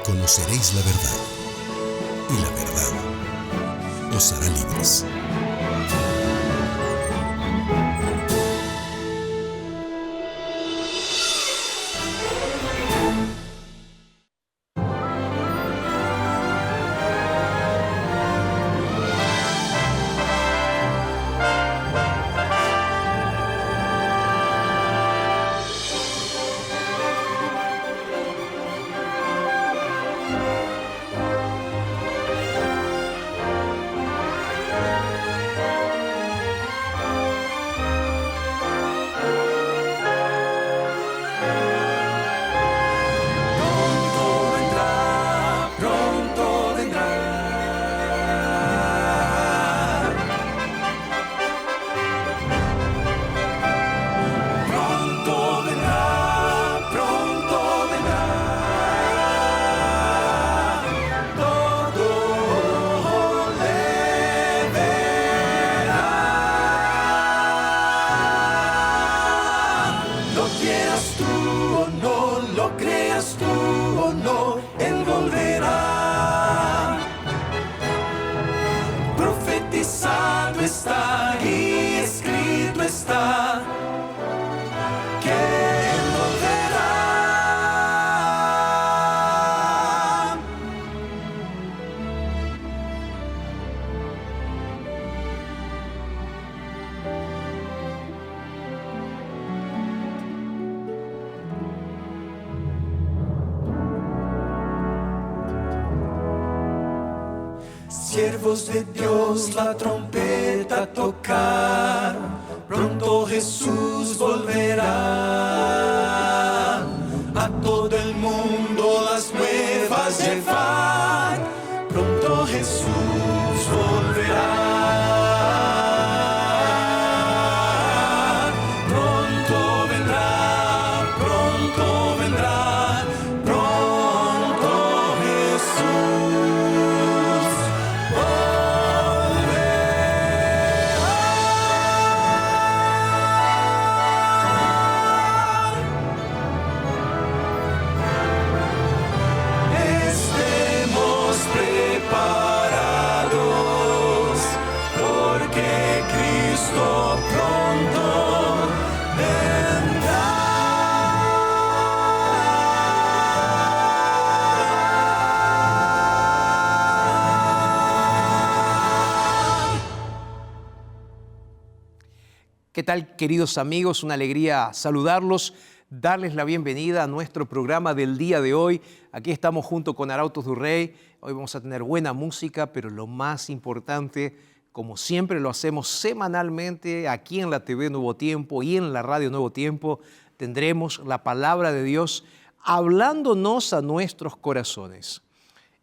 conoceréis la verdad, y la verdad os hará libres. Siervos de Dios, la trompeta a tocar, pronto Jesús volverá. A todo el mundo las nuevas llevar, pronto Jesús volverá. Pronto vendrá, pronto vendrá, pronto Jesús. Estemos preparados, porque Cristo pronto vendrá. ¿Qué tal, queridos amigos? Una alegría saludarlos, darles la bienvenida a nuestro programa del día de hoy. Aquí estamos junto con Arautos du Rey. Hoy vamos a tener buena música, pero lo más importante, como siempre lo hacemos semanalmente aquí en la TV Nuevo Tiempo y en la radio Nuevo Tiempo, tendremos la palabra de Dios hablándonos a nuestros corazones.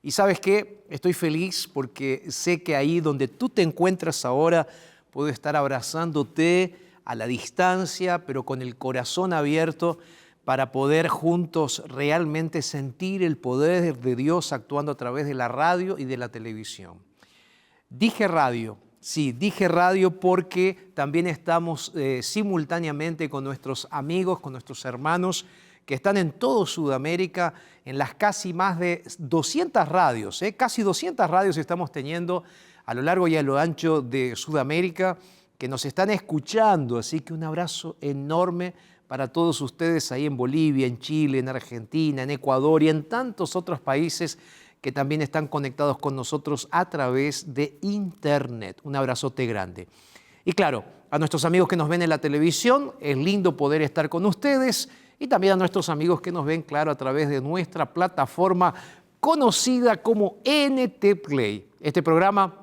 Y ¿sabes qué? Estoy feliz porque sé que ahí donde tú te encuentras ahora, puedo estar abrazándote a la distancia, pero con el corazón abierto para poder juntos realmente sentir el poder de Dios actuando a través de la radio y de la televisión. Dije radio, sí, dije radio porque también estamos simultáneamente con nuestros amigos, con nuestros hermanos que están en todo Sudamérica, en las casi más de 200 radios, casi 200 radios estamos teniendo a lo largo y a lo ancho de Sudamérica, que nos están escuchando, así que un abrazo enorme para todos ustedes ahí en Bolivia, en Chile, en Argentina, en Ecuador y en tantos otros países que también están conectados con nosotros a través de Internet. Un abrazote grande. Y claro, a nuestros amigos que nos ven en la televisión, es lindo poder estar con ustedes y también a nuestros amigos que nos ven, claro, a través de nuestra plataforma conocida como NT Play. Este programa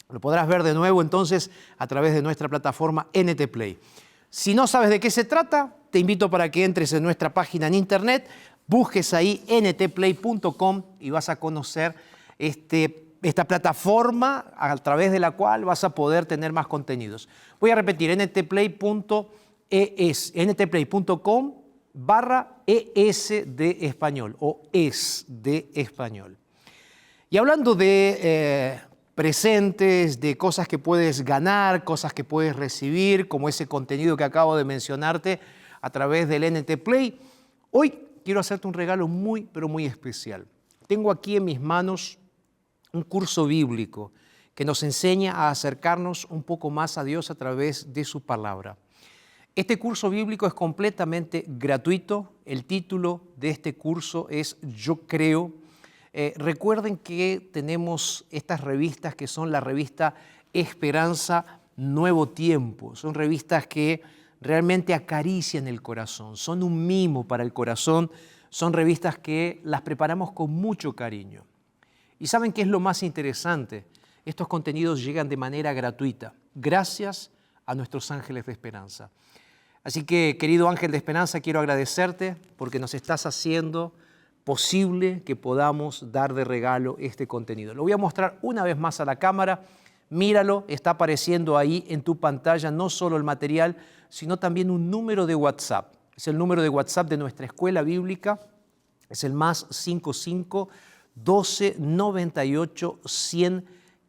lo podrás ver de nuevo entonces a través de nuestra plataforma NT Play. Si no sabes de qué se trata, te invito para que entres en nuestra página en internet, busques ahí ntplay.com y vas a conocer esta plataforma a través de la cual vas a poder tener más contenidos. Voy a repetir, ntplay.com/ES de español o ES de español. Y hablando de presentes, de cosas que puedes ganar, cosas que puedes recibir, como ese contenido que acabo de mencionarte a través del NT Play, hoy quiero hacerte un regalo muy, pero muy especial. Tengo aquí en mis manos un curso bíblico que nos enseña a acercarnos un poco más a Dios a través de su palabra. Este curso bíblico es completamente gratuito. El título de este curso es Yo Creo. Recuerden que tenemos estas revistas que son la revista Esperanza Nuevo Tiempo. Son revistas que realmente acarician el corazón, son un mimo para el corazón, son revistas que las preparamos con mucho cariño. ¿Y saben qué es lo más interesante? Estos contenidos llegan de manera gratuita, gracias a nuestros ángeles de esperanza. Así que, querido ángel de esperanza, quiero agradecerte porque nos estás haciendo posible que podamos dar de regalo este contenido. Lo voy a mostrar una vez más a la cámara. Míralo, está apareciendo ahí en tu pantalla no solo el material, sino también un número de WhatsApp. Es el número de WhatsApp de nuestra escuela bíblica, es el +55 12 98 100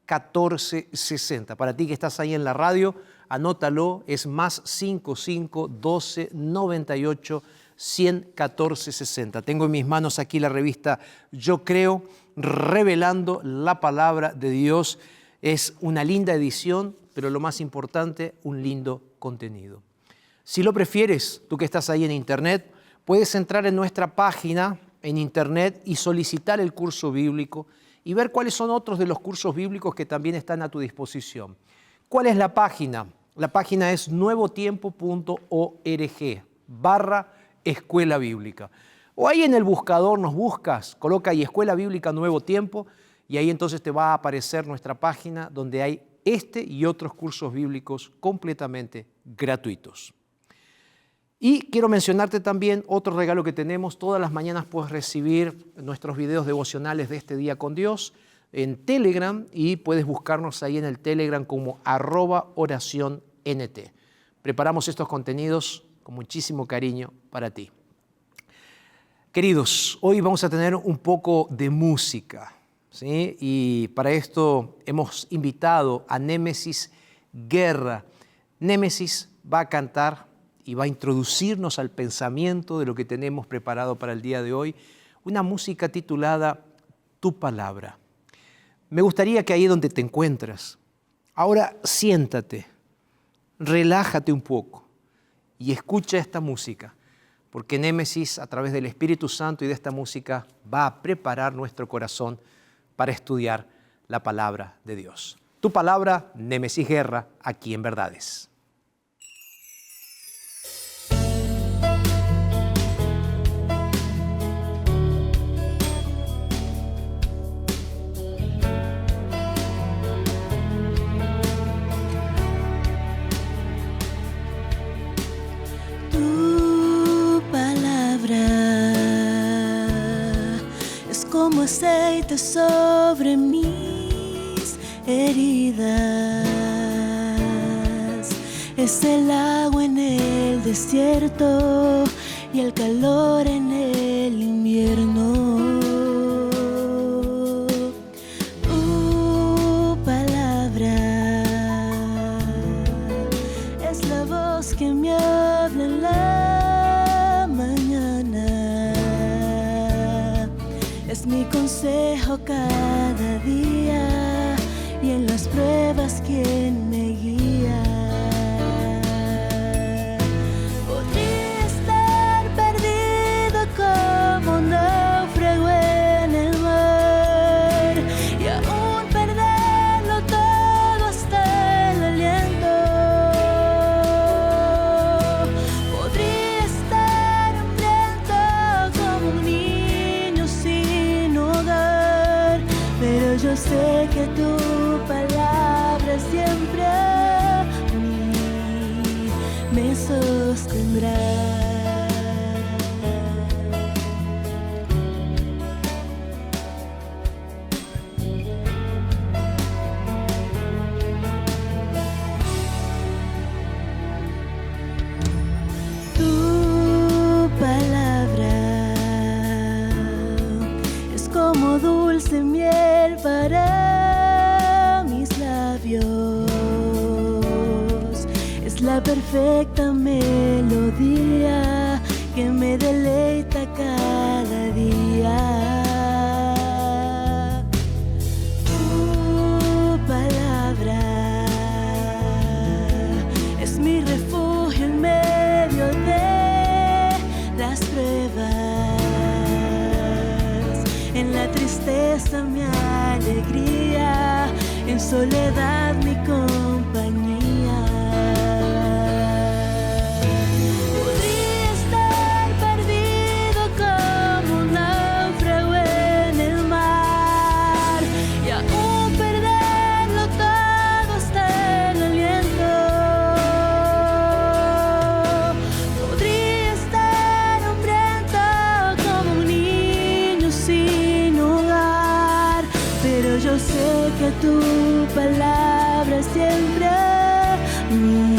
14 60. Para ti que estás ahí en la radio, anótalo, es +55 12 98 100 14 60. Tengo en mis manos aquí la revista Yo Creo, revelando la palabra de Dios. Es una linda edición, pero lo más importante, un lindo contenido. Si lo prefieres, tú que estás ahí en internet, puedes entrar en nuestra página en internet y solicitar el curso bíblico y ver cuáles son otros de los cursos bíblicos que también están a tu disposición. ¿Cuál es la página? La página es nuevotiempo.org/Escuela Bíblica. O ahí en el buscador nos buscas, coloca ahí Escuela Bíblica Nuevo Tiempo y ahí entonces te va a aparecer nuestra página donde hay este y otros cursos bíblicos completamente gratuitos. Y quiero mencionarte también otro regalo que tenemos. Todas las mañanas puedes recibir nuestros videos devocionales de este día con Dios en Telegram y puedes buscarnos ahí en el Telegram como @oraciónnt. Preparamos estos contenidos con muchísimo cariño para ti. Queridos, hoy vamos a tener un poco de música, ¿sí? Y para esto hemos invitado a Némesis Guerra. Némesis va a cantar y va a introducirnos al pensamiento de lo que tenemos preparado para el día de hoy, una música titulada Tu Palabra. Me gustaría que ahí donde te encuentras, ahora siéntate, relájate un poco y escucha esta música, porque Némesis, a través del Espíritu Santo y de esta música, va a preparar nuestro corazón para estudiar la palabra de Dios. Tu Palabra, Némesis Guerra, aquí en Verdades. Como aceite sobre mis heridas, es el agua en el desierto y el calor en el invierno. Tu palabra es la voz que me habla en la mañana. Es mi consejo cada día y en las pruebas quien me guía. Podría estar perdido como un náufrago en el mar y aún perderlo todo hasta el aliento. Podría estar hambriento como un niño sin hogar, pero yo sé que tu palabra siempre a mí me sostendrá. Tu palabra es como dulce miel para mis labios, es la perfecta melodía que me deleita cada día. alegría, en soledad mi compañía. Podría estar perdido como un náufrago en el mar y aún perderlo todo hasta el aliento. Podría estar hambriento como un niño sin hogar, pero yo sé que tu palabra siempre a mí.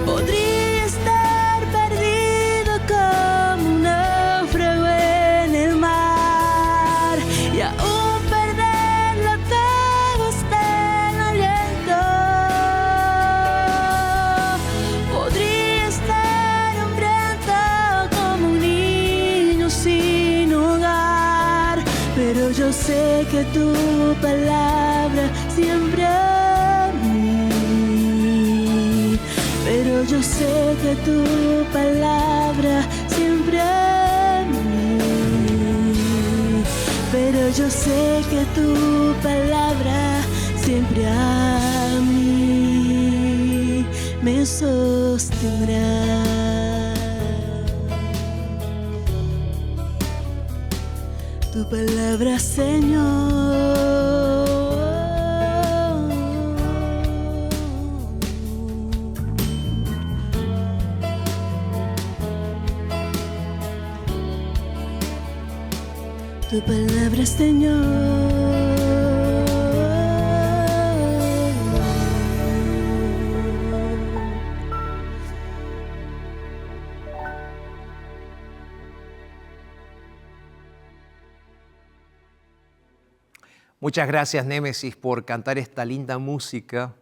Podría estar perdido como un náufrago en el mar y aún perderlo todo hasta el aliento. Podría estar hambriento como un niño sin hogar, pero yo sé que tu palabra siempre a mí. Pero yo sé que tu palabra siempre a mí. Pero yo sé que tu palabra siempre a mí me sostendrá. Tu palabra, Señor. Tu palabra, Señor. Muchas gracias, Némesis, por cantar esta linda música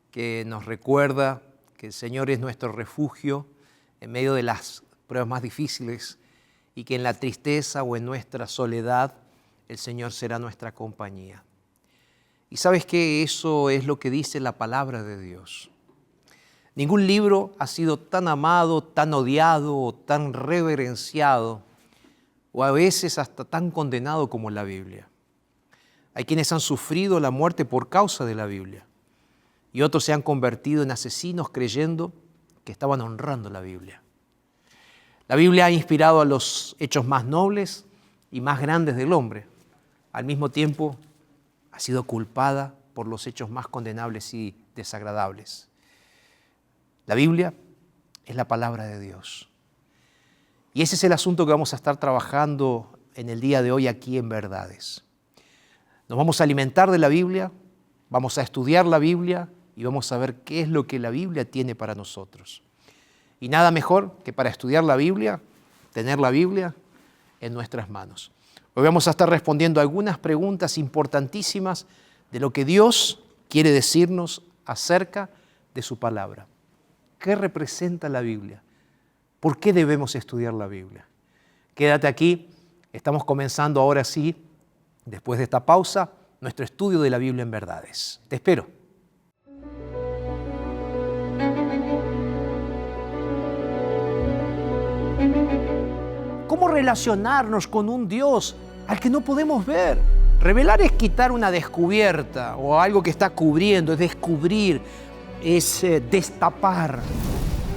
que nos recuerda que el Señor es nuestro refugio en medio de las pruebas más difíciles y que en la tristeza o en nuestra soledad el Señor será nuestra compañía. Y sabes que eso es lo que dice la palabra de Dios. Ningún libro ha sido tan amado, tan odiado o tan reverenciado o a veces hasta tan condenado como la Biblia. Hay quienes han sufrido la muerte por causa de la Biblia y otros se han convertido en asesinos creyendo que estaban honrando la Biblia. La Biblia ha inspirado a los hechos más nobles y más grandes del hombre. Al mismo tiempo, ha sido culpada por los hechos más condenables y desagradables. La Biblia es la palabra de Dios. Y ese es el asunto que vamos a estar trabajando en el día de hoy aquí en Verdades. Nos vamos a alimentar de la Biblia, vamos a estudiar la Biblia y vamos a ver qué es lo que la Biblia tiene para nosotros. Y nada mejor que para estudiar la Biblia, tener la Biblia en nuestras manos. Hoy vamos a estar respondiendo algunas preguntas importantísimas de lo que Dios quiere decirnos acerca de su palabra. ¿Qué representa la Biblia? ¿Por qué debemos estudiar la Biblia? Quédate aquí, estamos comenzando ahora sí, después de esta pausa, nuestro estudio de la Biblia en Verdades. Te espero. ¿Cómo relacionarnos con un Dios al que no podemos ver? Revelar es quitar una descubierta o algo que está cubriendo, es descubrir, es destapar.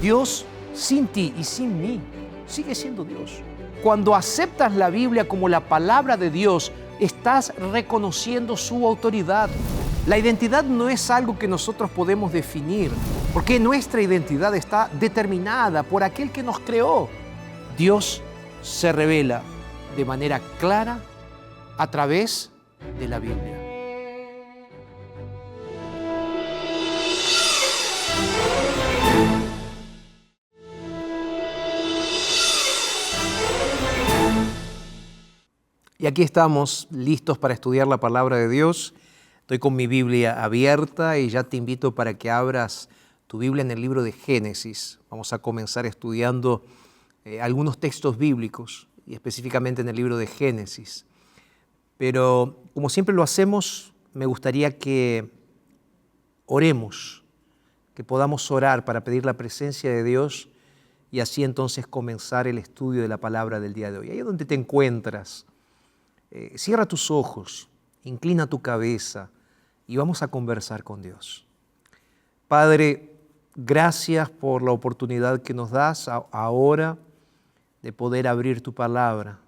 Dios sin ti y sin mí sigue siendo Dios. Cuando aceptas la Biblia como la palabra de Dios, estás reconociendo su autoridad. La identidad no es algo que nosotros podemos definir, porque nuestra identidad está determinada por aquel que nos creó. Dios se revela de manera clara a través de la Biblia. Y aquí estamos listos para estudiar la palabra de Dios. Estoy con mi Biblia abierta y ya te invito para que abras tu Biblia en el libro de Génesis. Vamos a comenzar estudiando algunos textos bíblicos y específicamente en el libro de Génesis. Pero como siempre lo hacemos, me gustaría que oremos, que podamos orar para pedir la presencia de Dios y así entonces comenzar el estudio de la palabra del día de hoy. Ahí donde te encuentras, Cierra tus ojos, inclina tu cabeza y vamos a conversar con Dios. Padre, gracias por la oportunidad que nos das ahora de poder abrir tu palabra.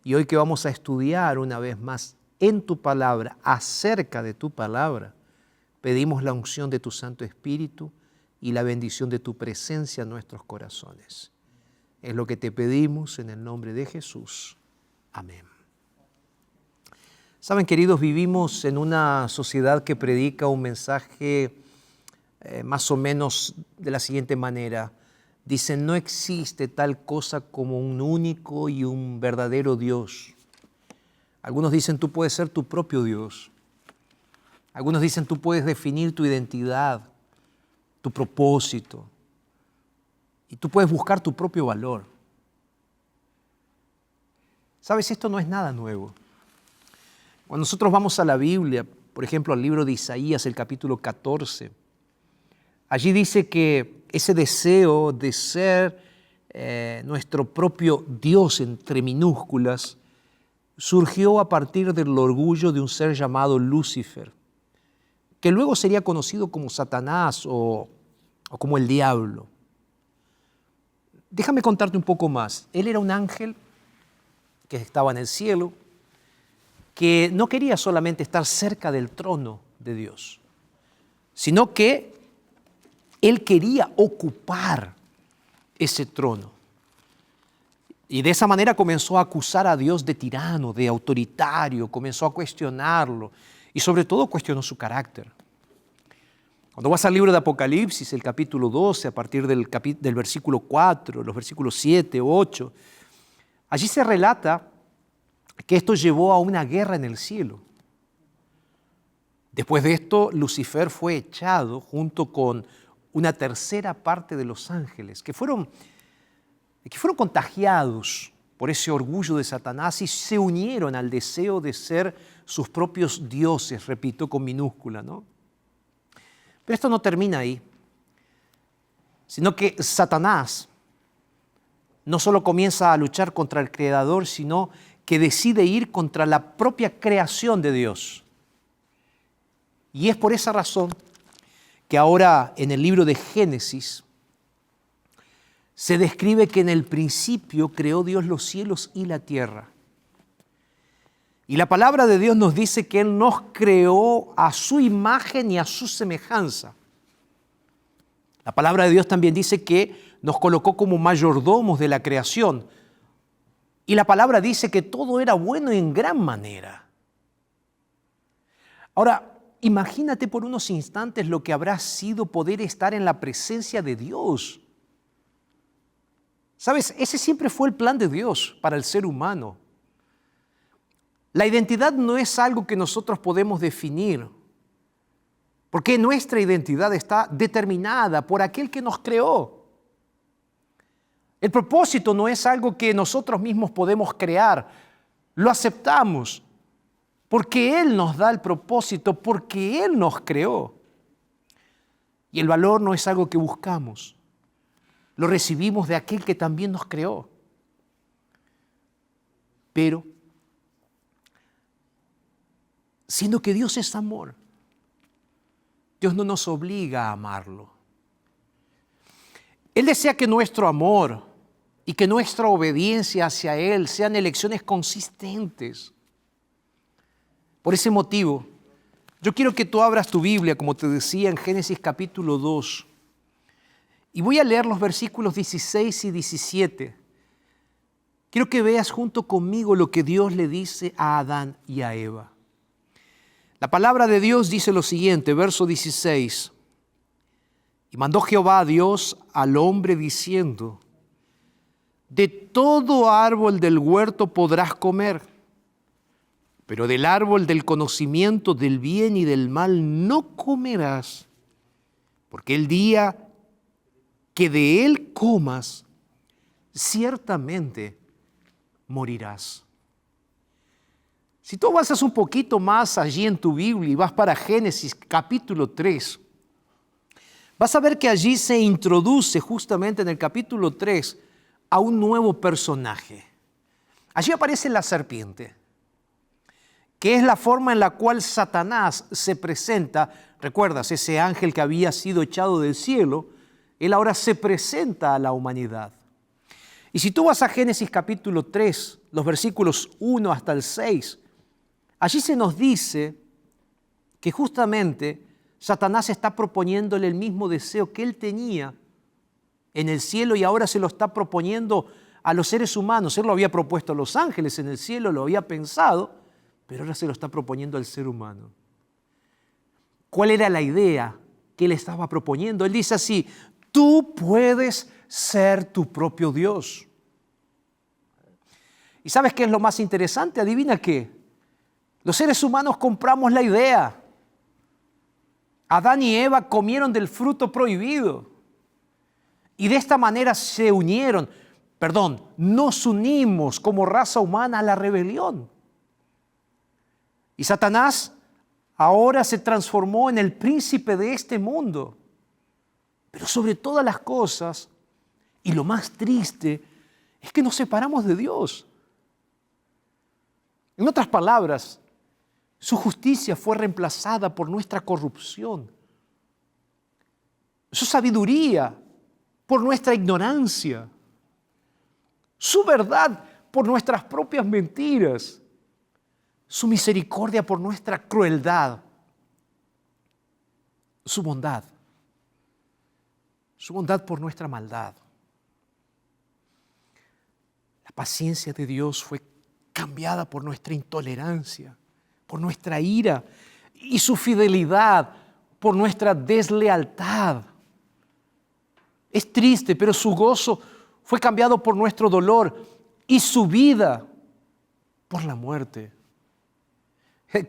Y hoy que vamos a estudiar una vez más en tu palabra, acerca de tu palabra, pedimos la unción de tu Santo Espíritu y la bendición de tu presencia en nuestros corazones. Es lo que te pedimos en el nombre de Jesús. Amén. Saben, queridos, vivimos en una sociedad que predica un mensaje más o menos de la siguiente manera. Dicen, no existe tal cosa como un único y un verdadero Dios. Algunos dicen, tú puedes ser tu propio Dios. Algunos dicen, tú puedes definir tu identidad, tu propósito. Y tú puedes buscar tu propio valor. ¿Sabes? Esto no es nada nuevo. Cuando nosotros vamos a la Biblia, por ejemplo, al libro de Isaías, el capítulo 14, allí dice que ese deseo de ser nuestro propio Dios, entre minúsculas, surgió a partir del orgullo de un ser llamado Lucifer, que luego sería conocido como Satanás o como el diablo. Déjame contarte un poco más. Él era un ángel que estaba en el cielo, que no quería solamente estar cerca del trono de Dios, sino que él quería ocupar ese trono. Y de esa manera comenzó a acusar a Dios de tirano, de autoritario, comenzó a cuestionarlo y sobre todo cuestionó su carácter. Cuando vas al libro de Apocalipsis, el capítulo 12, a partir del versículo 4, los versículos 7, 8, allí se relata que esto llevó a una guerra en el cielo. Después de esto, Lucifer fue echado junto con una tercera parte de los ángeles, que fueron contagiados por ese orgullo de Satanás y se unieron al deseo de ser sus propios dioses, repito, con minúscula, ¿no? Pero esto no termina ahí, sino que Satanás no solo comienza a luchar contra el Creador, sino que decide ir contra la propia creación de Dios. Y es por esa razón que ahora en el libro de Génesis se describe que en el principio creó Dios los cielos y la tierra. Y la palabra de Dios nos dice que Él nos creó a su imagen y a su semejanza. La palabra de Dios también dice que nos colocó como mayordomos de la creación. Y la palabra dice que todo era bueno en gran manera. Ahora, imagínate por unos instantes lo que habrá sido poder estar en la presencia de Dios. ¿Sabes? Ese siempre fue el plan de Dios para el ser humano. La identidad no es algo que nosotros podemos definir, porque nuestra identidad está determinada por aquel que nos creó. El propósito no es algo que nosotros mismos podemos crear, lo aceptamos, porque Él nos da el propósito, porque Él nos creó. Y el valor no es algo que buscamos, lo recibimos de aquel que también nos creó. Pero, siendo que Dios es amor, Dios no nos obliga a amarlo. Él desea que nuestro amor y que nuestra obediencia hacia Él sean elecciones consistentes. Por ese motivo, yo quiero que tú abras tu Biblia, como te decía, en Génesis capítulo 2. Y voy a leer los versículos 16 y 17. Quiero que veas junto conmigo lo que Dios le dice a Adán y a Eva. La palabra de Dios dice lo siguiente, verso 16. Y mandó Jehová a Dios al hombre diciendo, de todo árbol del huerto podrás comer, pero del árbol del conocimiento del bien y del mal no comerás, porque el día que de él comas, ciertamente morirás. Si tú avanzas un poquito más allí en tu Biblia y vas para Génesis capítulo 3, vas a ver que allí se introduce justamente en el capítulo 3 a un nuevo personaje. Allí aparece la serpiente. que es la forma en la cual Satanás se presenta. ¿Recuerdas ese ángel que había sido echado del cielo? Él ahora se presenta a la humanidad. Y si tú vas a Génesis capítulo 3, los versículos 1 hasta el 6, allí se nos dice que justamente Satanás está proponiéndole el mismo deseo que él tenía en el cielo y ahora se lo está proponiendo a los seres humanos. Él lo había propuesto a los ángeles en el cielo, lo había pensado, pero ahora se lo está proponiendo al ser humano. ¿Cuál era la idea que él estaba proponiendo? Él dice así: tú puedes ser tu propio Dios. ¿Y sabes qué es lo más interesante? Adivina qué. Los seres humanos compramos la idea. Adán y Eva comieron del fruto prohibido. Y de esta manera nos unimos como raza humana a la rebelión. Y Satanás ahora se transformó en el príncipe de este mundo. Pero sobre todas las cosas, y lo más triste, es que nos separamos de Dios. En otras palabras, su justicia fue reemplazada por nuestra corrupción. Su sabiduría por nuestra ignorancia. Su verdad por nuestras propias mentiras. Su misericordia por nuestra crueldad. Su bondad por nuestra maldad. La paciencia de Dios fue cambiada por nuestra intolerancia, por nuestra ira, y su fidelidad por nuestra deslealtad. Es triste, pero su gozo fue cambiado por nuestro dolor y su vida por la muerte.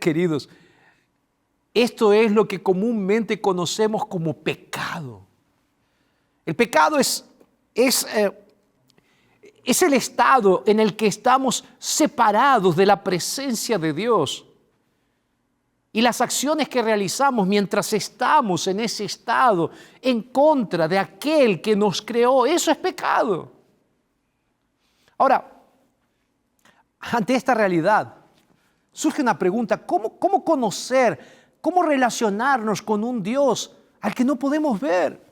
Queridos, esto es lo que comúnmente conocemos como pecado. El pecado es el estado en el que estamos separados de la presencia de Dios. Y las acciones que realizamos mientras estamos en ese estado en contra de aquel que nos creó, eso es pecado. Ahora, ante esta realidad, surge una pregunta: ¿cómo conocer, cómo relacionarnos con un Dios al que no podemos ver?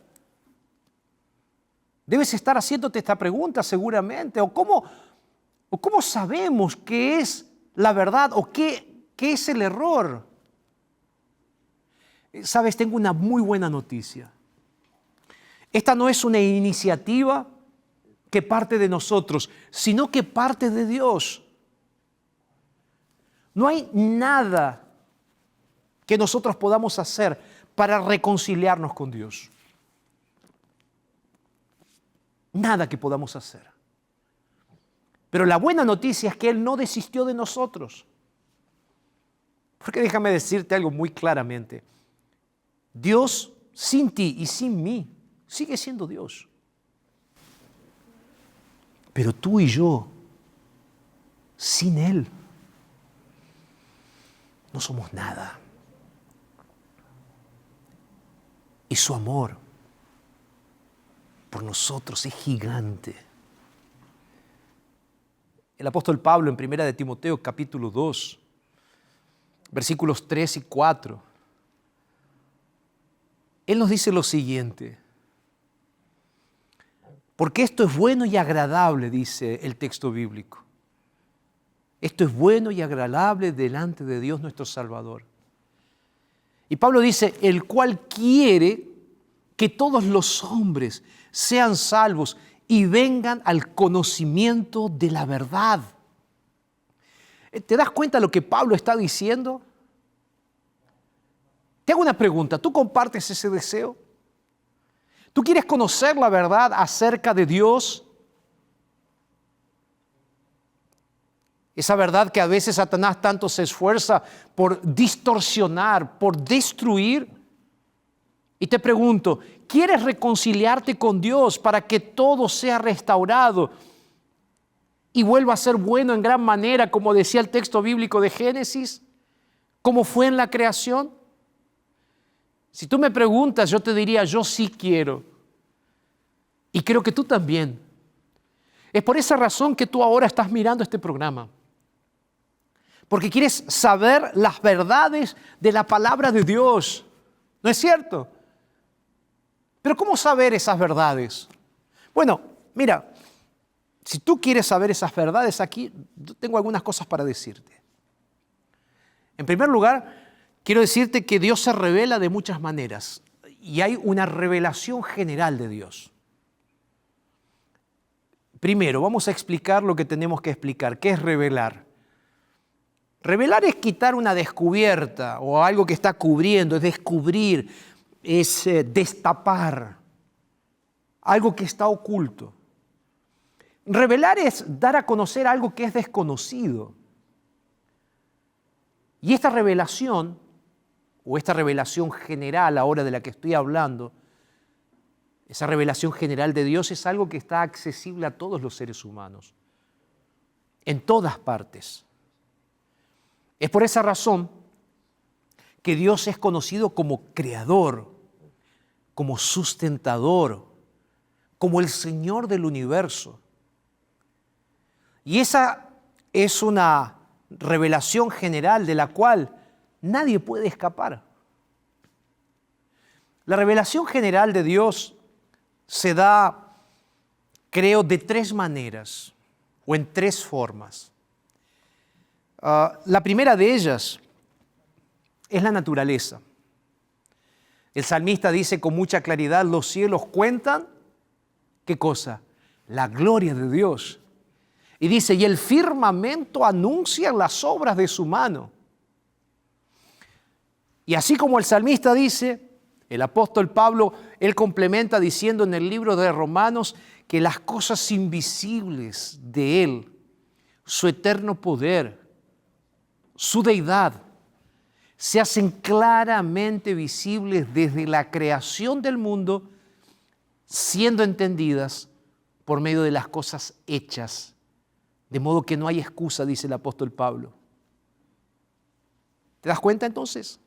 Debes estar haciéndote esta pregunta seguramente. ¿O cómo sabemos qué es la verdad o qué es el error? Sabes, tengo una muy buena noticia. Esta no es una iniciativa que parte de nosotros, sino que parte de Dios. No hay nada que nosotros podamos hacer para reconciliarnos con Dios. Nada que podamos hacer. Pero la buena noticia es que Él no desistió de nosotros. Porque déjame decirte algo muy claramente. Dios sin ti y sin mí sigue siendo Dios. Pero tú y yo, sin Él, no somos nada. Y su amor por nosotros es gigante. El apóstol Pablo en 1 de Timoteo capítulo 2, versículos 3 y 4, él nos dice lo siguiente: porque esto es bueno y agradable, dice el texto bíblico. Esto es bueno y agradable delante de Dios nuestro Salvador. Y Pablo dice: el cual quiere que todos los hombres sean salvos y vengan al conocimiento de la verdad. ¿Te das cuenta de lo que Pablo está diciendo? Te hago una pregunta: ¿tú compartes ese deseo? ¿Tú quieres conocer la verdad acerca de Dios? Esa verdad que a veces Satanás tanto se esfuerza por distorsionar, por destruir. Y te pregunto, ¿quieres reconciliarte con Dios para que todo sea restaurado y vuelva a ser bueno en gran manera, como decía el texto bíblico de Génesis, como fue en la creación? Si tú me preguntas, yo te diría: yo sí quiero. Y creo que tú también. Es por esa razón que tú ahora estás mirando este programa. porque quieres saber las verdades de la palabra de Dios. ¿No es cierto? Pero ¿cómo saber esas verdades? Bueno, mira, si tú quieres saber esas verdades aquí, yo tengo algunas cosas para decirte. En primer lugar, quiero decirte que Dios se revela de muchas maneras y hay una revelación general de Dios. Primero, vamos a explicar lo que tenemos que explicar. ¿Qué es revelar? Revelar es quitar una descubierta o algo que está cubriendo, es descubrir, es destapar algo que está oculto. Revelar es dar a conocer algo que es desconocido. Y esta revelación, o esta revelación general ahora de la que estoy hablando, esa revelación general de Dios es algo que está accesible a todos los seres humanos, en todas partes. Es por esa razón que Dios es conocido como creador, como sustentador, como el Señor del universo. Y esa es una revelación general de la cual nadie puede escapar. La revelación general de Dios se da, creo, de tres maneras o en tres formas. La primera de ellas es la naturaleza. El salmista dice con mucha claridad, los cielos cuentan, ¿qué cosa? La gloria de Dios. Y dice, y el firmamento anuncia las obras de su mano. Y así como el salmista dice, el apóstol Pablo, él complementa diciendo en el libro de Romanos que las cosas invisibles de él, su eterno poder, su deidad, se hacen claramente visibles desde la creación del mundo, siendo entendidas por medio de las cosas hechas. De modo que no hay excusa, dice el apóstol Pablo. ¿Te das cuenta entonces?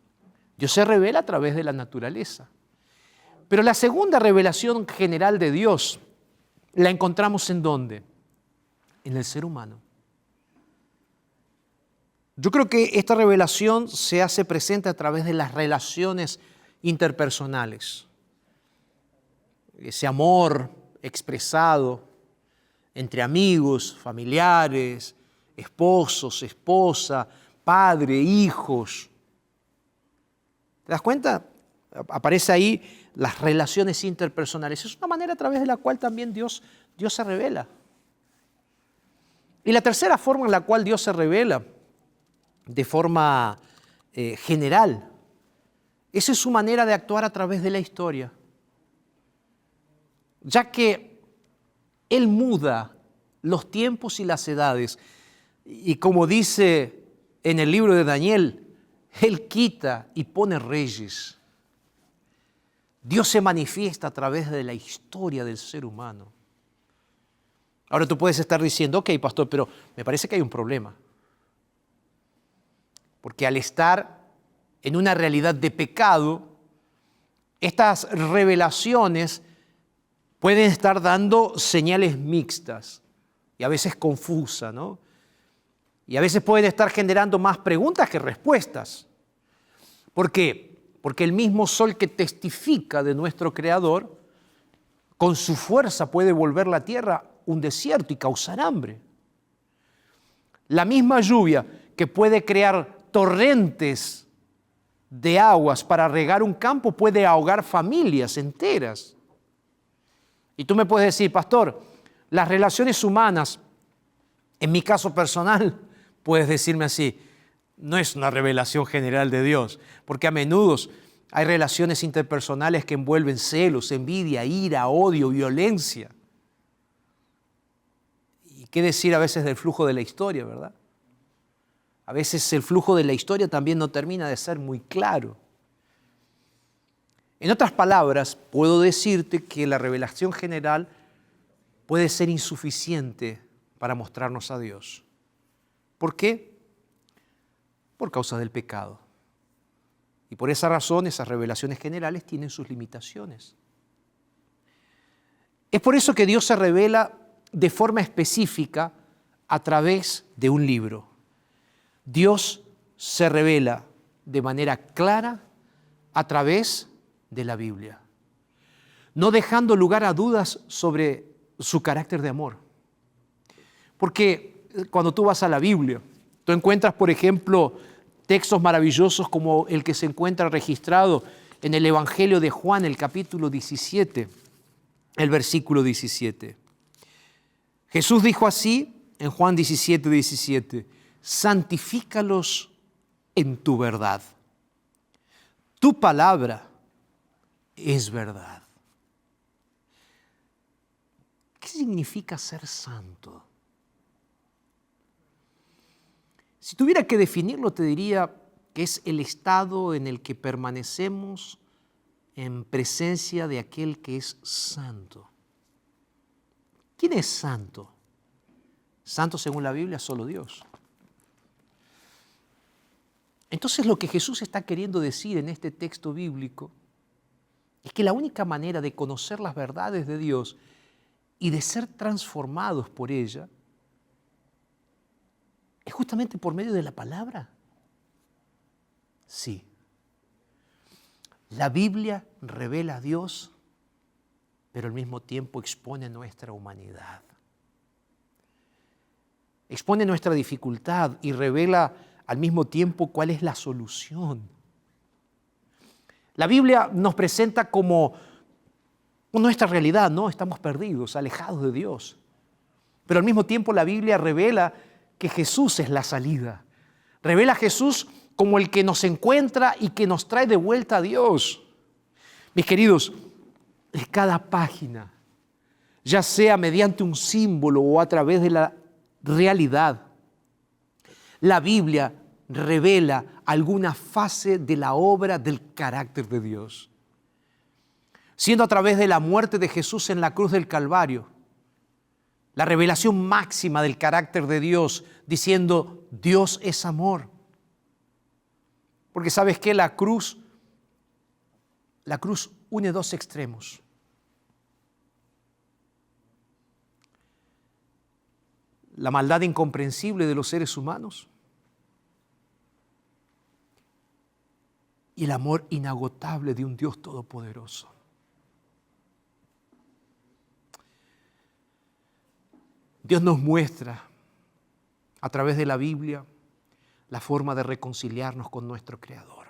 Dios se revela a través de la naturaleza. Pero la segunda revelación general de Dios la encontramos ¿en dónde? En el ser humano. Yo creo que esta revelación se hace presente a través de las relaciones interpersonales. Ese amor expresado entre amigos, familiares, esposos, esposa, padre, hijos. ¿Te das cuenta? Aparece ahí las relaciones interpersonales. Es una manera a través de la cual también Dios se revela. Y la tercera forma en la cual Dios se revela de forma general, esa es su manera de actuar a través de la historia. Ya que Él muda los tiempos y las edades. Y como dice en el libro de Daniel, Él quita y pone reyes. Dios se manifiesta a través de la historia del ser humano. Ahora tú puedes estar diciendo, ok, pastor, pero me parece que hay un problema. Porque al estar en una realidad de pecado, estas revelaciones pueden estar dando señales mixtas y a veces confusas, ¿no? Y a veces pueden estar generando más preguntas que respuestas. ¿Por qué? Porque el mismo sol que testifica de nuestro Creador, con su fuerza puede volver la tierra un desierto y causar hambre. La misma lluvia que puede crear torrentes de aguas para regar un campo puede ahogar familias enteras. Y tú me puedes decir, pastor, las relaciones humanas, en mi caso personal, puedes decirme así, no es una revelación general de Dios, porque a menudo hay relaciones interpersonales que envuelven celos, envidia, ira, odio, violencia. Y qué decir a veces del flujo de la historia, ¿verdad? A veces el flujo de la historia también no termina de ser muy claro. En otras palabras, puedo decirte que la revelación general puede ser insuficiente para mostrarnos a Dios. ¿Por qué? Por causa del pecado. Y por esa razón, esas revelaciones generales tienen sus limitaciones. Es por eso que Dios se revela de forma específica a través de un libro. Dios se revela de manera clara a través de la Biblia, no dejando lugar a dudas sobre su carácter de amor. Porque cuando tú vas a la Biblia, tú encuentras, por ejemplo, textos maravillosos como el que se encuentra registrado en el Evangelio de Juan, el capítulo 17, el versículo 17. Jesús dijo así en Juan 17, 17, santifícalos en tu verdad. Tu palabra es verdad. ¿Qué significa ser santo? Si tuviera que definirlo, te diría que es el estado en el que permanecemos en presencia de aquel que es santo. ¿Quién es santo? Santo según la Biblia, solo Dios. Entonces lo que Jesús está queriendo decir en este texto bíblico es que la única manera de conocer las verdades de Dios y de ser transformados por ella es justamente por medio de la palabra. Sí. La Biblia revela a Dios, pero al mismo tiempo expone nuestra humanidad. Expone nuestra dificultad y revela al mismo tiempo cuál es la solución. La Biblia nos presenta como nuestra realidad, ¿no? Estamos perdidos, alejados de Dios. Pero al mismo tiempo la Biblia revela que Jesús es la salida. Revela a Jesús como el que nos encuentra y que nos trae de vuelta a Dios. Mis queridos, en cada página, ya sea mediante un símbolo o a través de la realidad, la Biblia revela alguna fase de la obra del carácter de Dios. Siendo a través de la muerte de Jesús en la cruz del Calvario, la revelación máxima del carácter de Dios, diciendo, Dios es amor. Porque ¿sabes qué? La cruz une dos extremos. La maldad incomprensible de los seres humanos y el amor inagotable de un Dios todopoderoso. Dios nos muestra a través de la Biblia la forma de reconciliarnos con nuestro Creador.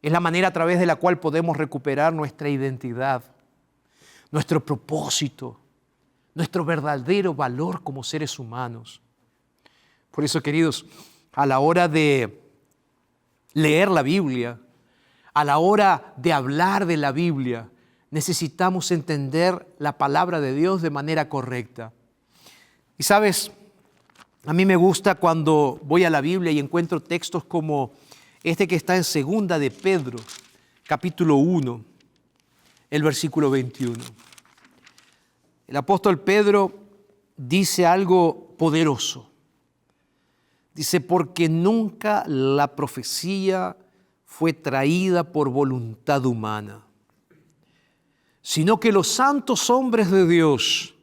Es la manera a través de la cual podemos recuperar nuestra identidad, nuestro propósito, nuestro verdadero valor como seres humanos. Por eso, queridos, a la hora de leer la Biblia, a la hora de hablar de la Biblia, necesitamos entender la palabra de Dios de manera correcta. Y sabes, a mí me gusta cuando voy a la Biblia y encuentro textos como este que está en 2 de Pedro, capítulo 1, el versículo 21. El apóstol Pedro dice algo poderoso. Dice, porque nunca la profecía fue traída por voluntad humana, sino que los santos hombres de Dios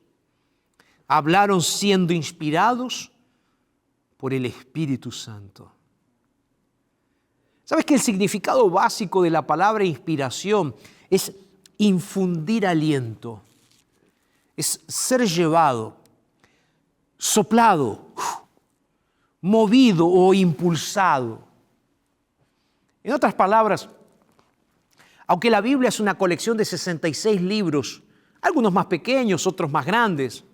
hablaron siendo inspirados por el Espíritu Santo. ¿Sabes que el significado básico de la palabra inspiración es infundir aliento? Es ser llevado, soplado, movido o impulsado. En otras palabras, aunque la Biblia es una colección de 66 libros, algunos más pequeños, otros más grandes,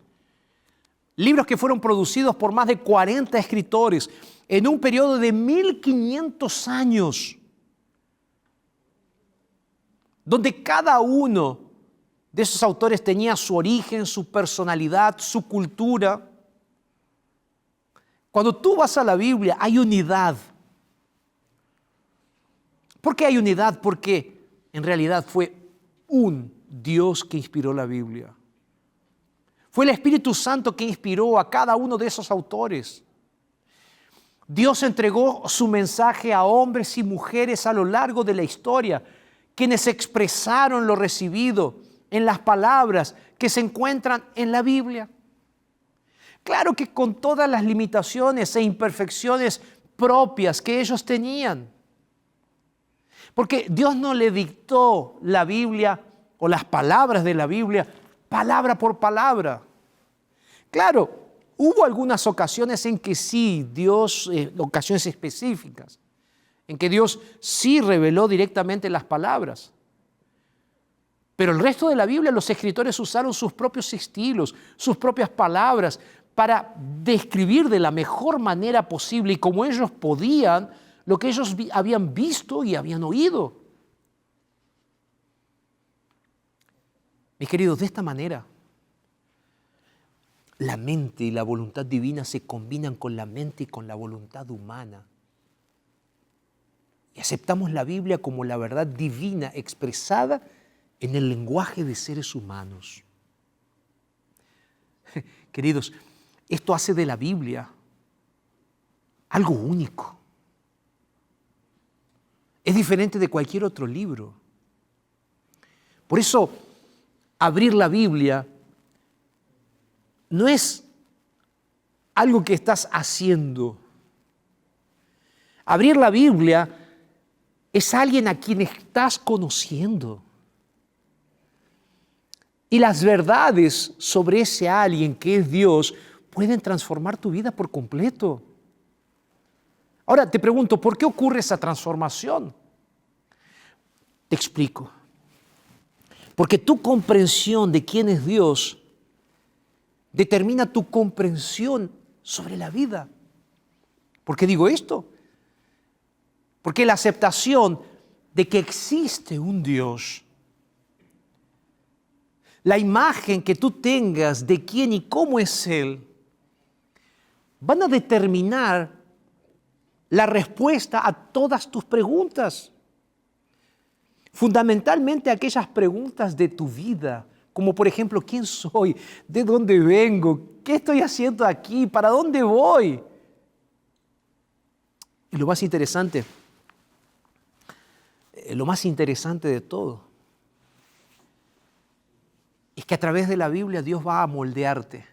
libros que fueron producidos por más de 40 escritores en un periodo de 1500 años, donde cada uno de esos autores tenía su origen, su personalidad, su cultura. Cuando tú vas a la Biblia hay unidad. ¿Por qué hay unidad? Porque en realidad fue un Dios que inspiró la Biblia. Fue el Espíritu Santo que inspiró a cada uno de esos autores. Dios entregó su mensaje a hombres y mujeres a lo largo de la historia, quienes expresaron lo recibido en las palabras que se encuentran en la Biblia. Claro que con todas las limitaciones e imperfecciones propias que ellos tenían. Porque Dios no le dictó la Biblia o las palabras de la Biblia, palabra por palabra. Claro, hubo algunas ocasiones en que sí, ocasiones específicas, en que Dios sí reveló directamente las palabras. Pero el resto de la Biblia, los escritores usaron sus propios estilos, sus propias palabras, para describir de la mejor manera posible y como ellos podían lo que ellos habían visto y habían oído. Mis queridos, de esta manera, la mente y la voluntad divina se combinan con la mente y con la voluntad humana. Y aceptamos la Biblia como la verdad divina expresada en el lenguaje de seres humanos. Queridos, esto hace de la Biblia algo único. Es diferente de cualquier otro libro. Por eso, abrir la Biblia no es algo que estás haciendo. Abrir la Biblia es alguien a quien estás conociendo. Y las verdades sobre ese alguien que es Dios pueden transformar tu vida por completo. Ahora te pregunto, ¿por qué ocurre esa transformación? Te explico. Porque tu comprensión de quién es Dios determina tu comprensión sobre la vida. ¿Por qué digo esto? Porque la aceptación de que existe un Dios, la imagen que tú tengas de quién y cómo es Él, van a determinar la respuesta a todas tus preguntas. Fundamentalmente aquellas preguntas de tu vida, como por ejemplo, ¿quién soy? ¿De dónde vengo? ¿Qué estoy haciendo aquí? ¿Para dónde voy? Y lo más interesante de todo, es que a través de la Biblia Dios va a moldearte.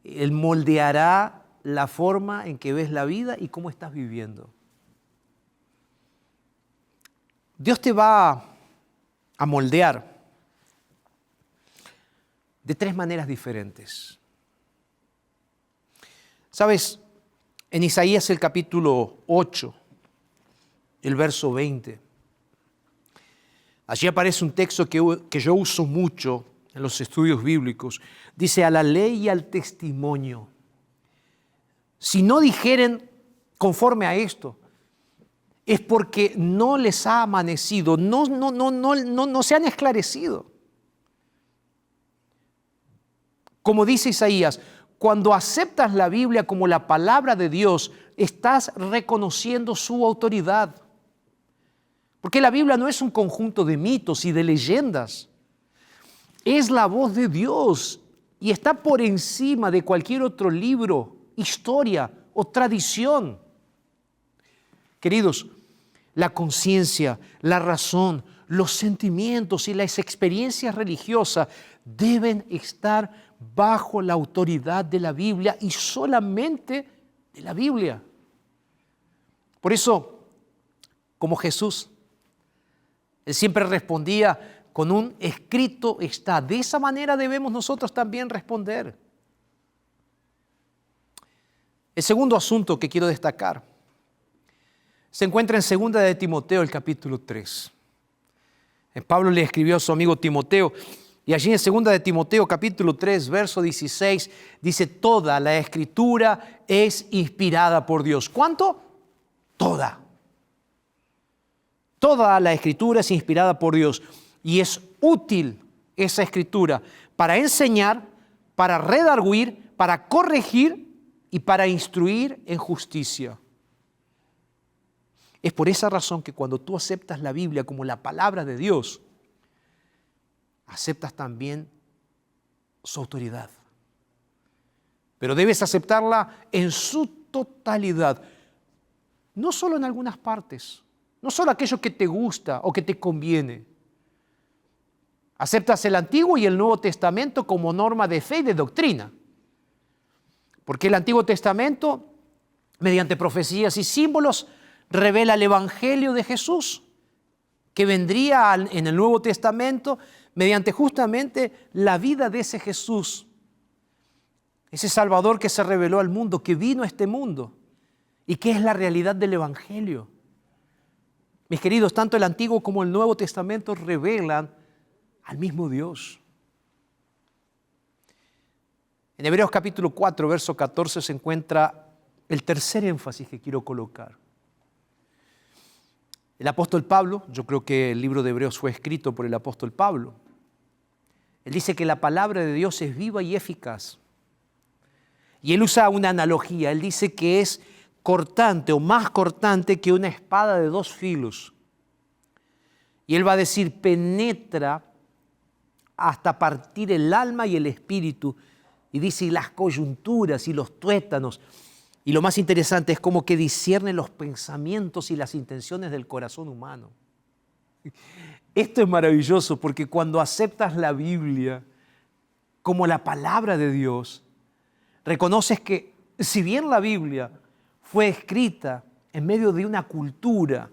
Él moldeará la forma en que ves la vida y cómo estás viviendo. Dios te va a moldear de tres maneras diferentes. ¿Sabes? En Isaías el capítulo 8, el verso 20, allí aparece un texto que yo uso mucho en los estudios bíblicos. Dice, a la ley y al testimonio. Si no dijeren conforme a esto, es porque no les ha amanecido, no se han esclarecido. Como dice Isaías, cuando aceptas la Biblia como la palabra de Dios, estás reconociendo su autoridad. Porque la Biblia no es un conjunto de mitos y de leyendas. Es la voz de Dios y está por encima de cualquier otro libro, historia o tradición. Queridos, la conciencia, la razón, los sentimientos y las experiencias religiosas deben estar bajo la autoridad de la Biblia y solamente de la Biblia. Por eso, como Jesús, Él siempre respondía con un escrito está. De esa manera debemos nosotros también responder. El segundo asunto que quiero destacar se encuentra en 2 de Timoteo, el capítulo 3. Pablo le escribió a su amigo Timoteo, y allí en 2 de Timoteo, capítulo 3, verso 16, dice, toda la Escritura es inspirada por Dios. ¿Cuánto? Toda. Toda la Escritura es inspirada por Dios y es útil esa Escritura para enseñar, para redarguir, para corregir y para instruir en justicia. Es por esa razón que cuando tú aceptas la Biblia como la palabra de Dios, aceptas también su autoridad. Pero debes aceptarla en su totalidad, no solo en algunas partes, no solo aquello que te gusta o que te conviene. Aceptas el Antiguo y el Nuevo Testamento como norma de fe y de doctrina, Porque el Antiguo Testamento, mediante profecías y símbolos, revela el Evangelio de Jesús, que vendría en el Nuevo Testamento mediante justamente la vida de ese Jesús, ese Salvador que se reveló al mundo, que vino a este mundo y que es la realidad del Evangelio. Mis queridos, tanto el Antiguo como el Nuevo Testamento revelan al mismo Dios. En Hebreos capítulo 4, verso 14 se encuentra el tercer énfasis que quiero colocar. El apóstol Pablo, yo creo que el libro de Hebreos fue escrito por el apóstol Pablo. Él dice que la palabra de Dios es viva y eficaz. Y él usa una analogía. Él dice que es cortante o más cortante que una espada de 2 filos. Y él va a decir, penetra hasta partir el alma y el espíritu. Y dice, y las coyunturas y los tuétanos. Y lo más interesante es como que discierne los pensamientos y las intenciones del corazón humano. Esto es maravilloso porque cuando aceptas la Biblia como la palabra de Dios, reconoces que si bien la Biblia fue escrita en medio de una cultura,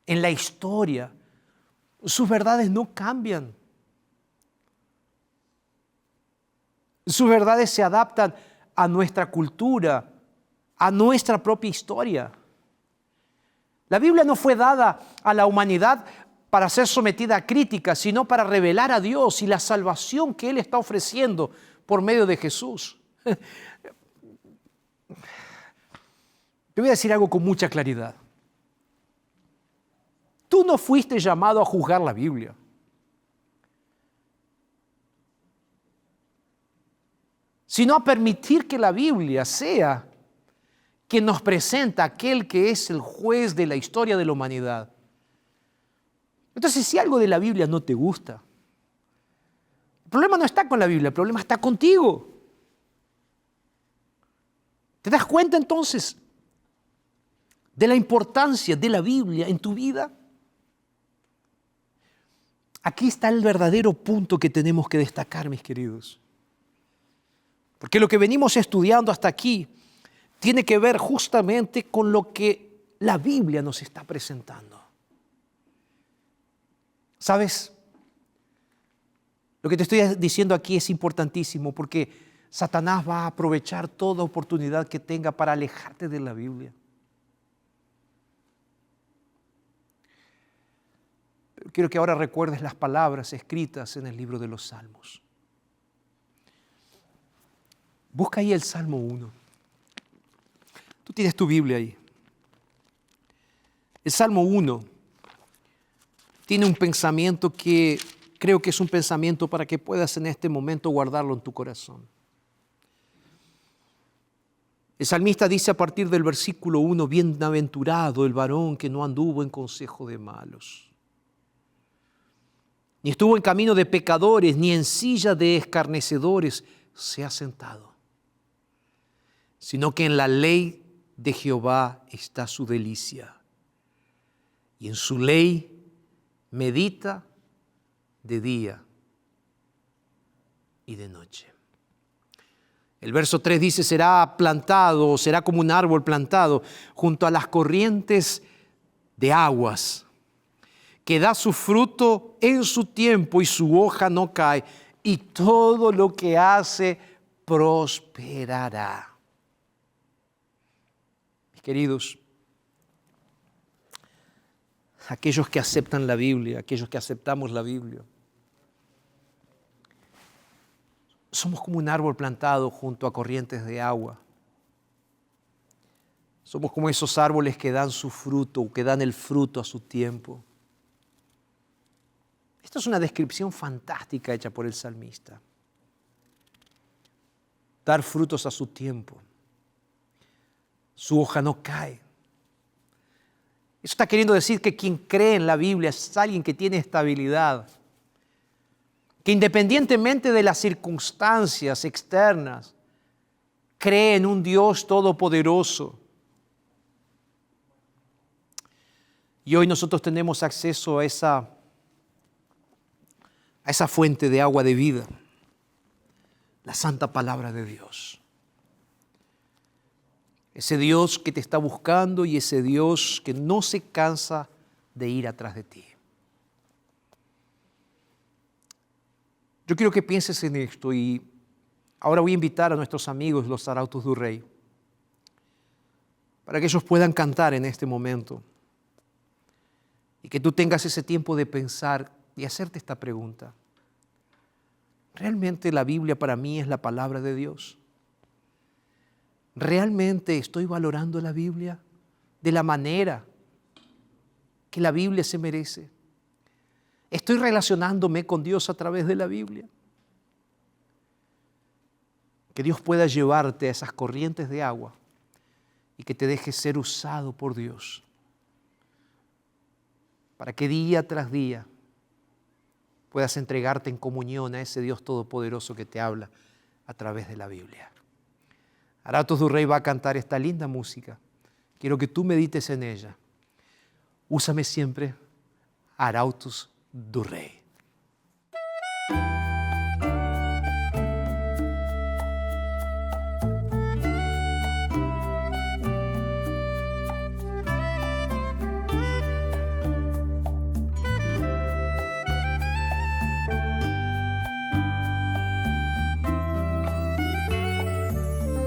en la historia, sus verdades no cambian. Sus verdades se adaptan a nuestra cultura, a nuestra propia historia. La Biblia no fue dada a la humanidad para ser sometida a críticas, sino para revelar a Dios y la salvación que Él está ofreciendo por medio de Jesús. Te voy a decir algo con mucha claridad. Tú no fuiste llamado a juzgar la Biblia. Sino a permitir que la Biblia sea quien nos presenta a aquel que es el juez de la historia de la humanidad. Entonces, si algo de la Biblia no te gusta, el problema no está con la Biblia, el problema está contigo. ¿Te das cuenta entonces de la importancia de la Biblia en tu vida? Aquí está el verdadero punto que tenemos que destacar, mis queridos. Porque lo que venimos estudiando hasta aquí tiene que ver justamente con lo que la Biblia nos está presentando. ¿Sabes? Lo que te estoy diciendo aquí es importantísimo porque Satanás va a aprovechar toda oportunidad que tenga para alejarte de la Biblia. Pero quiero que ahora recuerdes las palabras escritas en el libro de los Salmos. Busca ahí el Salmo 1. Tú tienes tu Biblia ahí. El Salmo 1 tiene un pensamiento que creo que es un pensamiento para que puedas en este momento guardarlo en tu corazón. El salmista dice a partir del versículo 1, bienaventurado el varón que no anduvo en consejo de malos, ni estuvo en camino de pecadores, ni en silla de escarnecedores se ha sentado, sino que en la ley de Jehová está su delicia, y en su ley medita de día y de noche. El verso 3 dice, será plantado, o será como un árbol plantado junto a las corrientes de aguas, que da su fruto en su tiempo y su hoja no cae, y todo lo que hace prosperará. Mis queridos, aquellos que aceptan la Biblia, aquellos que aceptamos la Biblia, somos como un árbol plantado junto a corrientes de agua. Somos como esos árboles que dan su fruto, que dan el fruto a su tiempo. Esto es una descripción fantástica hecha por el salmista. Dar frutos a su tiempo. Su hoja no cae. Eso está queriendo decir que quien cree en la Biblia es alguien que tiene estabilidad, que independientemente de las circunstancias externas, cree en un Dios todopoderoso. Y hoy nosotros tenemos acceso a esa fuente de agua de vida, la santa palabra de Dios. Ese Dios que te está buscando y ese Dios que no se cansa de ir atrás de ti. Yo quiero que pienses en esto y ahora voy a invitar a nuestros amigos, los Arautos do Rei, para que ellos puedan cantar en este momento y que tú tengas ese tiempo de pensar y hacerte esta pregunta. ¿Realmente la Biblia para mí es la palabra de Dios? ¿Realmente estoy valorando la Biblia de la manera que la Biblia se merece? ¿Estoy relacionándome con Dios a través de la Biblia? Que Dios pueda llevarte a esas corrientes de agua y que te dejes ser usado por Dios para que día tras día puedas entregarte en comunión a ese Dios todopoderoso que te habla a través de la Biblia. Arautos do Rei va a cantar esta linda música. Quiero que tú medites en ella. Úsame siempre, Arautos do Rei.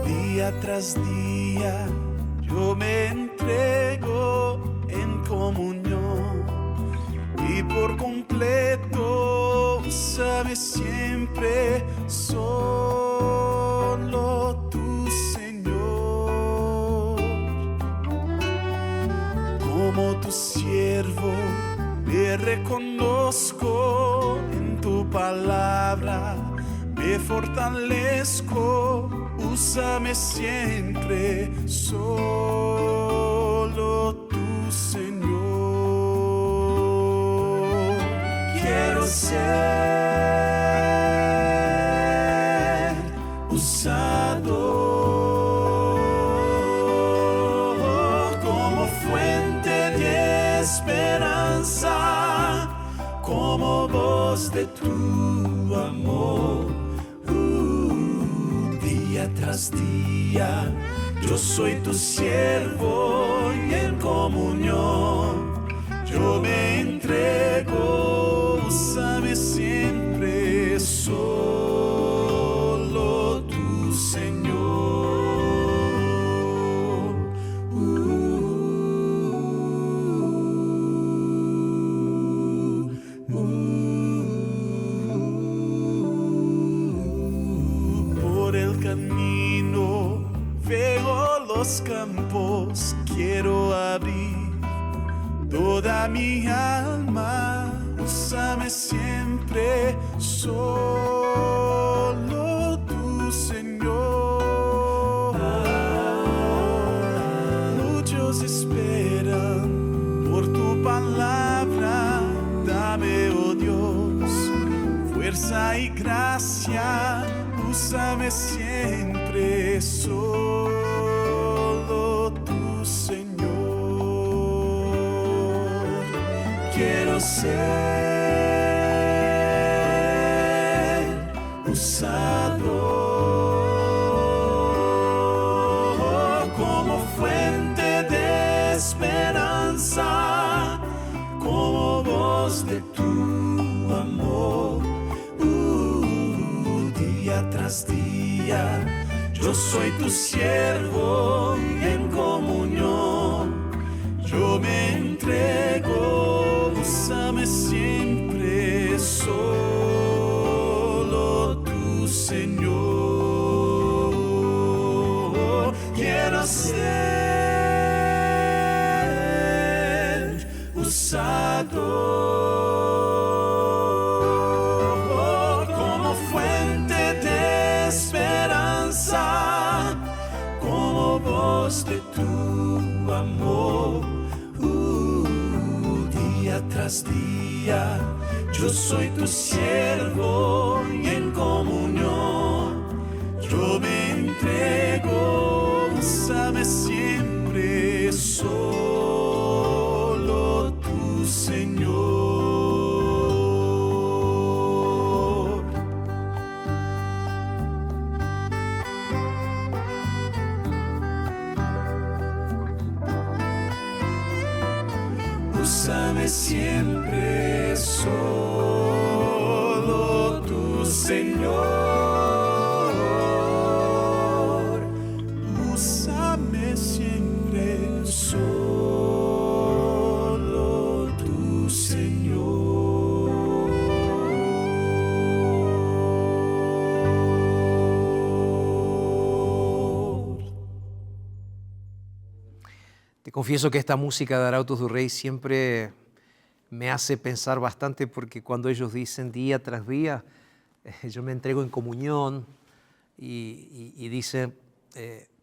Día tras día yo me entrego en comunión y por completo úsame siempre, solo tú, Señor. Como tu siervo me reconozco en tu palabra, me fortalezco. Úsame siempre, solo tú, Señor. Quiero ser usado como fuente de esperanza, como voz de tu amor. Día tras día, yo soy tu siervo y en comunión yo me entrego. Úsame siempre, solo tú, Señor. Camino, veo los campos, quiero abrir toda mi alma. Úsame siempre, solo tú, Señor. Muchos esperan por tu palabra, dame, oh Dios, fuerza y gracia. Úsame siempre, solo tú, Señor. Quiero ser usado como fuente de esperanza, como voz de tu amor. Día tras día, yo soy tu siervo y en comunión yo me entrego. Úsame siempre, solo tú, Señor. Quiero ser usado de tu amor. Día tras día, yo soy tu siervo y en comunión yo me entrego. Úsame siempre, solo tú, Señor. úsame siempre, solo tú, Señor. Úsame siempre, solo tú, Señor. Te confieso que esta música de Arautos do Rei siempre me hace pensar bastante, porque cuando ellos dicen día tras día, yo me entrego en comunión y dicen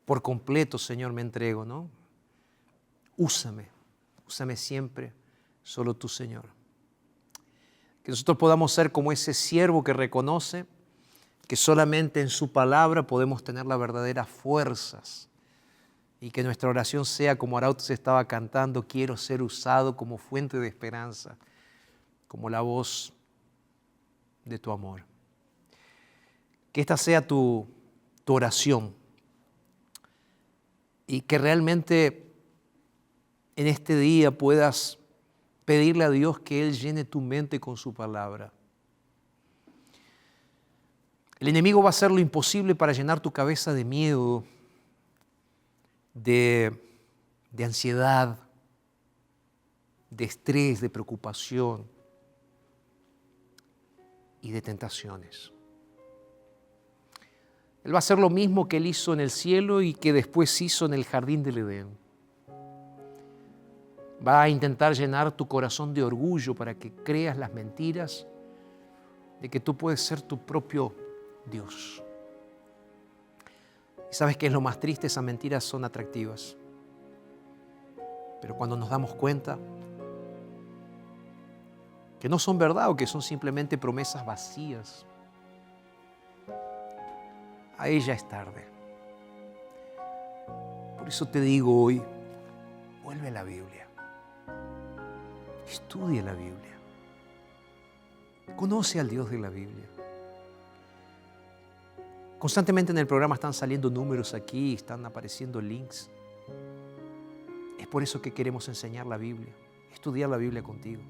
por completo, Señor, me entrego, ¿no? Úsame siempre, solo tú, Señor. Que nosotros podamos ser como ese siervo que reconoce que solamente en su palabra podemos tener las verdaderas fuerzas, y que nuestra oración sea como Arautos estaba cantando: quiero ser usado como fuente de esperanza, como la voz de tu amor. Que esta sea tu oración, y que realmente en este día puedas pedirle a Dios que Él llene tu mente con su palabra. El enemigo va a hacer lo imposible para llenar tu cabeza de miedo, de ansiedad, de estrés, de preocupación y de tentaciones. Él va a hacer lo mismo que Él hizo en el cielo y que después hizo en el jardín del Edén. Va a intentar llenar tu corazón de orgullo para que creas las mentiras de que tú puedes ser tu propio Dios. ¿Y sabes qué es lo más triste? Esas mentiras son atractivas. Pero cuando nos damos cuenta que no son verdad o que son simplemente promesas vacías, ahí ya es tarde. Por eso te digo hoy, vuelve a la Biblia. Estudia la Biblia. Conoce al Dios de la Biblia. Constantemente en el programa están saliendo números aquí, están apareciendo links. Es por eso que queremos enseñar la Biblia, estudiar la Biblia contigo.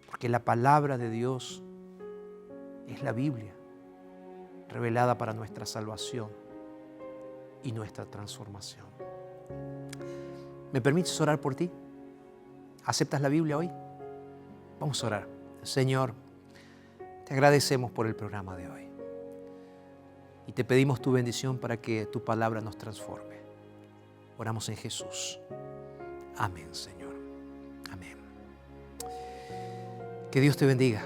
Porque la palabra de Dios es la Biblia, revelada para nuestra salvación y nuestra transformación. ¿Me permites orar por ti? ¿Aceptas la Biblia hoy? Vamos a orar. Señor, te agradecemos por el programa de hoy. Y te pedimos tu bendición para que tu palabra nos transforme. Oramos en Jesús. Amén, Señor. Amén. Que Dios te bendiga.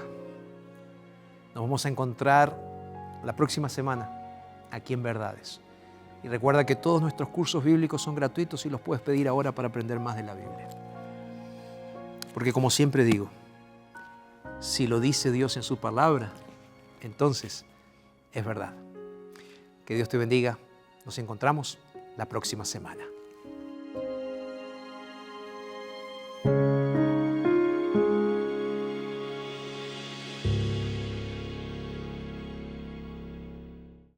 Nos vamos a encontrar la próxima semana aquí en Verdades. Y recuerda que todos nuestros cursos bíblicos son gratuitos y los puedes pedir ahora para aprender más de la Biblia. Porque como siempre digo, si lo dice Dios en su palabra, entonces es verdad. Que Dios te bendiga. Nos encontramos la próxima semana.